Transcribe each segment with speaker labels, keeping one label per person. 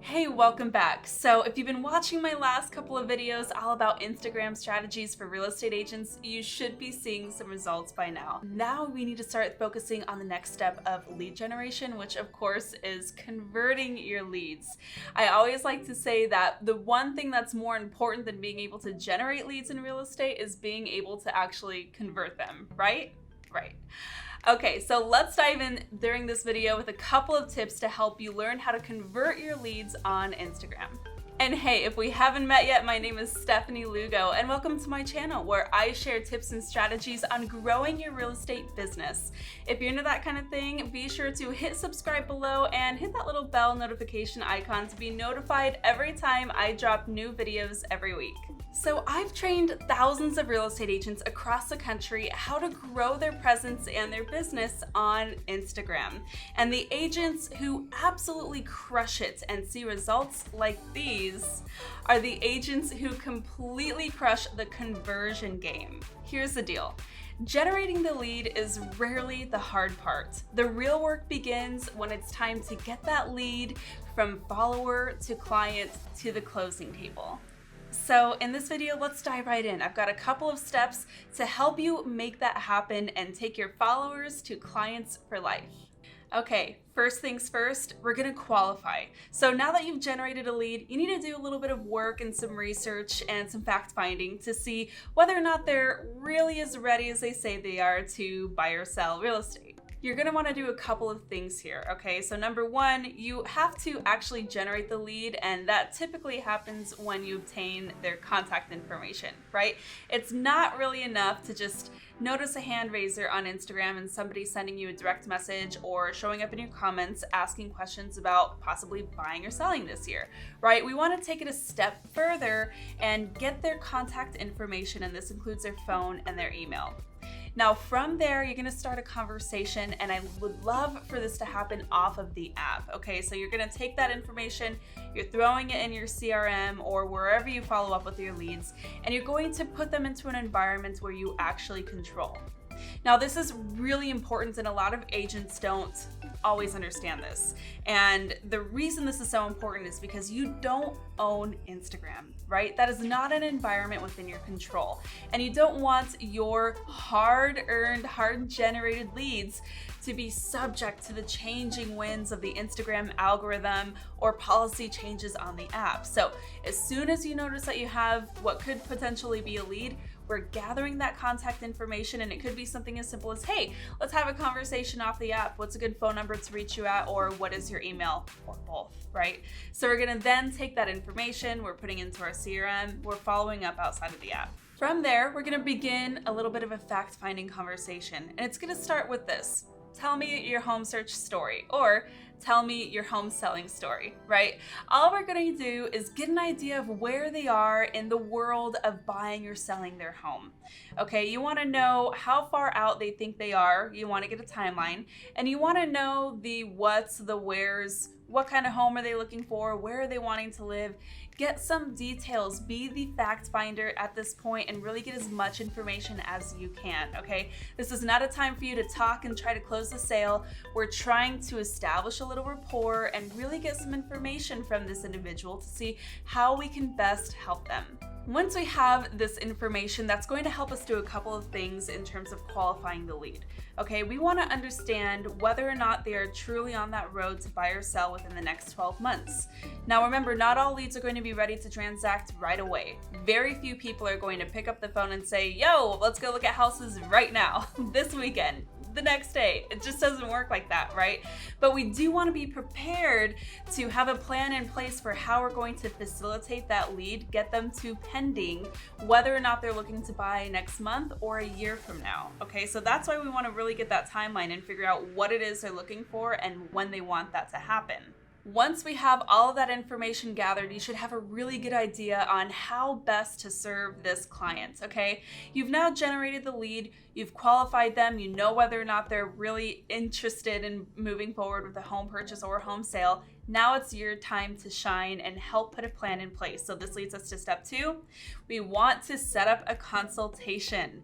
Speaker 1: Hey, welcome back. So if you've been watching my last couple of videos all about Instagram strategies for real estate agents, you should be seeing some results by now. Now we need to start focusing on the next step of lead generation, which of course is converting your leads. I always like to say that the one thing that's more important than being able to generate leads in real estate is being able to actually convert them, right? Right. Okay, so let's dive in during this video with a couple of tips to help you learn how to convert your leads on Instagram. And hey, if we haven't met yet, my name is Stefanie Lugo, and welcome to my channel where I share tips and strategies on growing your real estate business. If you're into that kind of thing, be sure to hit subscribe below and hit that little bell notification icon to be notified every time I drop new videos every week. So I've trained thousands of real estate agents across the country how to grow their presence and their business on Instagram. And the agents who absolutely crush it and see results like these are the agents who completely crush the conversion game. Here's the deal. Generating the lead is rarely the hard part. The real work begins when it's time to get that lead from follower to client to the closing table. So in this video, let's dive right in. I've got a couple of steps to help you make that happen and take your followers to clients for life. Okay, first things first, we're gonna qualify. So now that you've generated a lead, you need to do a little bit of work and some research and some fact finding to see whether or not they're really as ready as they say they are to buy or sell real estate. You're gonna wanna do a couple of things here, okay? So number one, you have to actually generate the lead, and that typically happens when you obtain their contact information, right? It's not really enough to just notice a hand raiser on Instagram and somebody sending you a direct message or showing up in your comments asking questions about possibly buying or selling this year, right? We wanna take it a step further and get their contact information, and this includes their phone and their email. Now from there, you're gonna start a conversation, and I would love for this to happen off of the app, okay? So you're gonna take that information, you're throwing it in your CRM or wherever you follow up with your leads, and you're going to put them into an environment where you actually control. Now this is really important, and a lot of agents don't always understand this. And the reason this is so important is because you don't own Instagram, right? That is not an environment within your control. And you don't want your hard-earned, hard-generated leads to be subject to the changing winds of the Instagram algorithm or policy changes on the app. So as soon as you notice that you have what could potentially be a lead, we're gathering that contact information, and it could be something as simple as, hey, let's have a conversation off the app. What's a good phone number to reach you at? Or what is your email? Or both, right? So we're gonna then take that information, we're putting into our CRM, we're following up outside of the app. From there, we're gonna begin a little bit of a fact-finding conversation. And it's gonna start with this. Tell me your home search story, or tell me your home selling story, right? All we're going to do is get an idea of where they are in the world of buying or selling their home. Okay, you want to know how far out they think they are. You want to get a timeline, and you want to know the what's, the where's, what kind of home are they looking for, where are they wanting to live. Get some details, be the fact finder at this point, and really get as much information as you can, okay? This is not a time for you to talk and try to close the sale. We're trying to establish a little rapport and really get some information from this individual to see how we can best help them. Once we have this information, that's going to help us do a couple of things in terms of qualifying the lead. Okay, we want to understand whether or not they are truly on that road to buy or sell within the next 12 months. Now remember, not all leads are going to be ready to transact right away. Very few people are going to pick up the phone and say, yo, let's go look at houses right now, this weekend, the next day. It just doesn't work like that, right? But we do want to be prepared to have a plan in place for how we're going to facilitate that lead, get them to pending, whether or not they're looking to buy next month or a year from now. Okay, so that's why we want to really get that timeline and figure out what it is they're looking for and when they want that to happen. Once we have all of that information gathered, you should have a really good idea on how best to serve this client, okay? You've now generated the lead, you've qualified them, you know whether or not they're really interested in moving forward with a home purchase or a home sale. Now it's your time to shine and help put a plan in place. So this leads us to step 2. We want to set up a consultation.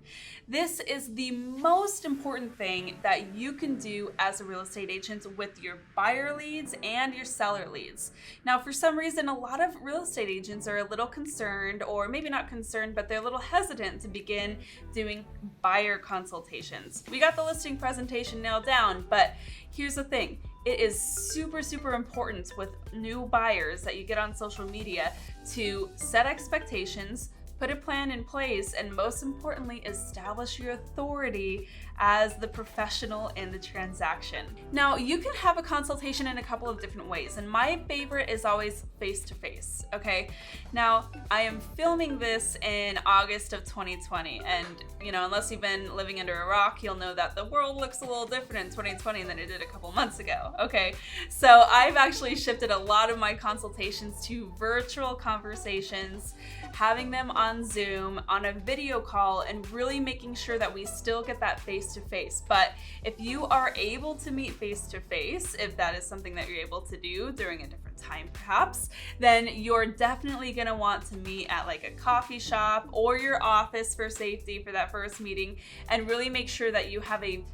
Speaker 1: This is the most important thing that you can do as a real estate agent with your buyer leads and your seller leads. Now, for some reason, a lot of real estate agents are a little concerned, or maybe not concerned, but they're a little hesitant to begin doing buyer consultations. We got the listing presentation nailed down, but here's the thing. It is super important with new buyers that you get on social media to set expectations, put a plan in place, and most importantly, establish your authority as the professional in the transaction. Now, you can have a consultation in a couple of different ways, and my favorite is always face-to-face, okay? Now, I am filming this in August of 2020, and unless you've been living under a rock, you'll know that the world looks a little different in 2020 than it did a couple months ago, okay? So I've actually shifted a lot of my consultations to virtual conversations, having them on Zoom, on a video call, and really making sure that we still get that face-to-face. But if you are able to meet face-to-face, if that is something that you're able to do during a different time perhaps, then you're definitely gonna want to meet at like a coffee shop or your office for safety for that first meeting, and really make sure that you have a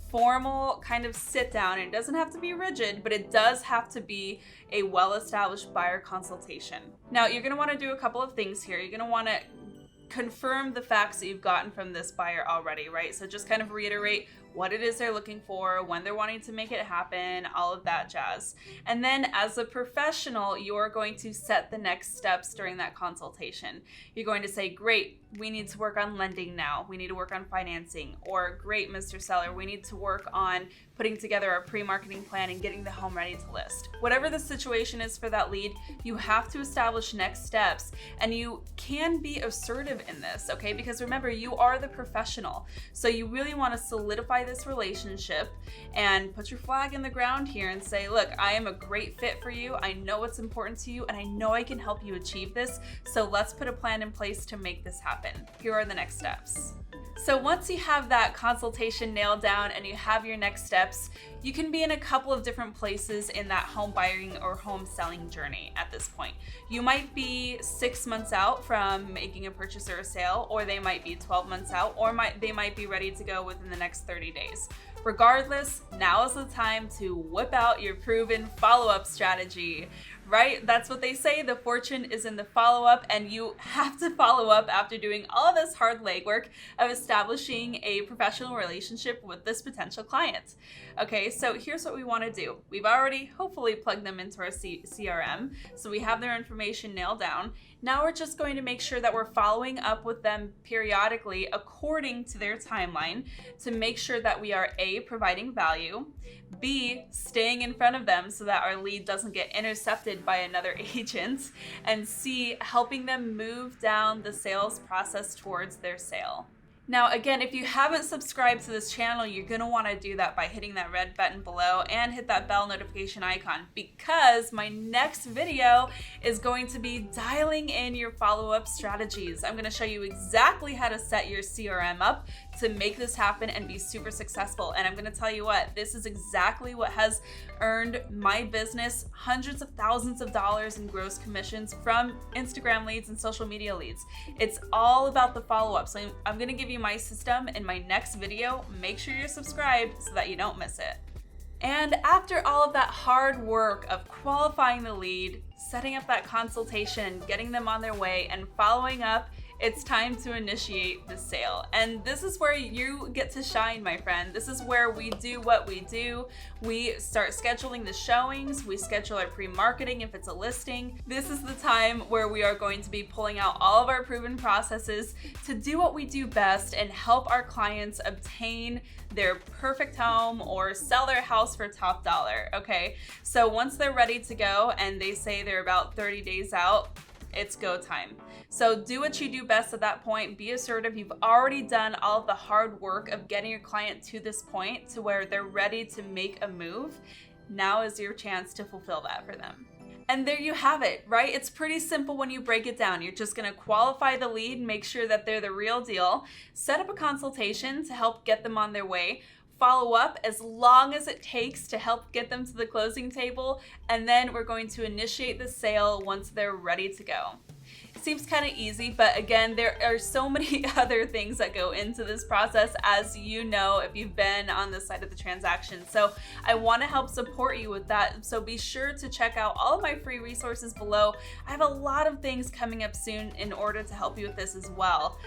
Speaker 1: formal kind of sit down. It doesn't have to be rigid, but it does have to be a well-established buyer consultation. Now, you're gonna wanna do a couple of things here. You're gonna wanna confirm the facts that you've gotten from this buyer already, right? So just kind of reiterate what it is they're looking for, when they're wanting to make it happen, all of that jazz. And then as a professional, you're going to set the next steps during that consultation. You're going to say, great, we need to work on lending now. We need to work on financing. Or great, Mr. Seller, we need to work on putting together our pre-marketing plan and getting the home ready to list. Whatever the situation is for that lead, you have to establish next steps, and you can be assertive in this, okay? Because remember, you are the professional. So you really want to solidify this relationship and put your flag in the ground here and say, look, I am a great fit for you. I know what's important to you, and I know I can help you achieve this. So let's put a plan in place to make this happen. Here are the next steps. So once you have that consultation nailed down and you have your next steps, you can be in a couple of different places in that home buying or home selling journey at this point. You might be 6 months out from making a purchase or a sale, or they might be 12 months out, or they might be ready to go within the next 30 days. Regardless, now is the time to whip out your proven follow-up strategy, right? That's what they say. The fortune is in the follow-up, and you have to follow up after doing all this hard legwork of establishing a professional relationship with this potential client. Okay, so here's what we want to do. We've already hopefully plugged them into our CRM, so we have their information nailed down. Now we're just going to make sure that we're following up with them periodically according to their timeline to make sure that we are A, providing value, B, staying in front of them so that our lead doesn't get intercepted by another agent, and C, helping them move down the sales process towards their sale. Now, again, if you haven't subscribed to this channel, you're going to want to do that by hitting that red button below and hit that bell notification icon, because my next video is going to be dialing in your follow-up strategies. I'm going to show you exactly how to set your CRM up to make this happen and be super successful. And I'm going to tell you what, this is exactly what has earned my business hundreds of thousands of dollars in gross commissions from Instagram leads and social media leads. It's all about the follow-up. So I'm going to give you my system in my next video. Make sure you're subscribed so that you don't miss it. And after all of that hard work of qualifying the lead, setting up that consultation, getting them on their way, and following up, it's time to initiate the sale. And this is where you get to shine, my friend. This is where we do what we do. We start scheduling the showings, we schedule our pre-marketing if it's a listing. This is the time where we are going to be pulling out all of our proven processes to do what we do best and help our clients obtain their perfect home or sell their house for top dollar, okay? So once they're ready to go and they say they're about 30 days out, it's go time. So do what you do best at that point. Be assertive. You've already done all of the hard work of getting your client to this point to where they're ready to make a move. Now is your chance to fulfill that for them. And there you have it, right? It's pretty simple when you break it down. You're just gonna qualify the lead, make sure that they're the real deal, set up a consultation to help get them on their way, follow up as long as it takes to help get them to the closing table, and then we're going to initiate the sale once they're ready to go. Seems kind of easy, but again, there are so many other things that go into this process, as you know if you've been on this side of the transaction. So I want to help support you with that. So be sure to check out all of my free resources below. I have a lot of things coming up soon in order to help you with this as well.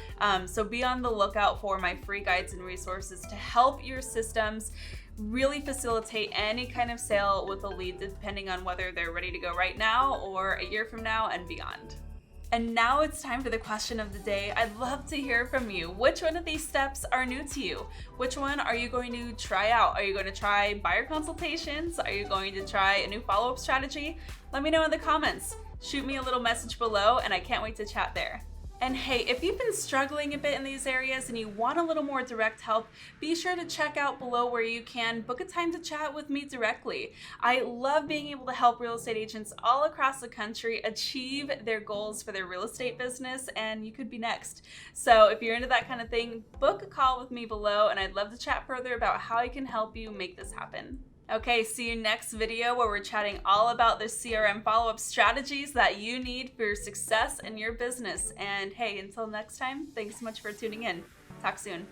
Speaker 1: So be on the lookout for my free guides and resources to help your systems really facilitate any kind of sale with a lead, depending on whether they're ready to go right now or a year from now and beyond. And now it's time for the question of the day. I'd love to hear from you. Which one of these steps are new to you? Which one are you going to try out? Are you going to try buyer consultations? Are you going to try a new follow-up strategy? Let me know in the comments. Shoot me a little message below, and I can't wait to chat there. And hey, if you've been struggling a bit in these areas and you want a little more direct help, be sure to check out below where you can book a time to chat with me directly. I love being able to help real estate agents all across the country achieve their goals for their real estate business, and you could be next. So if you're into that kind of thing, book a call with me below, and I'd love to chat further about how I can help you make this happen. Okay, see you next video where we're chatting all about the CRM follow-up strategies that you need for your success in your business. And hey, until next time, thanks so much for tuning in. Talk soon.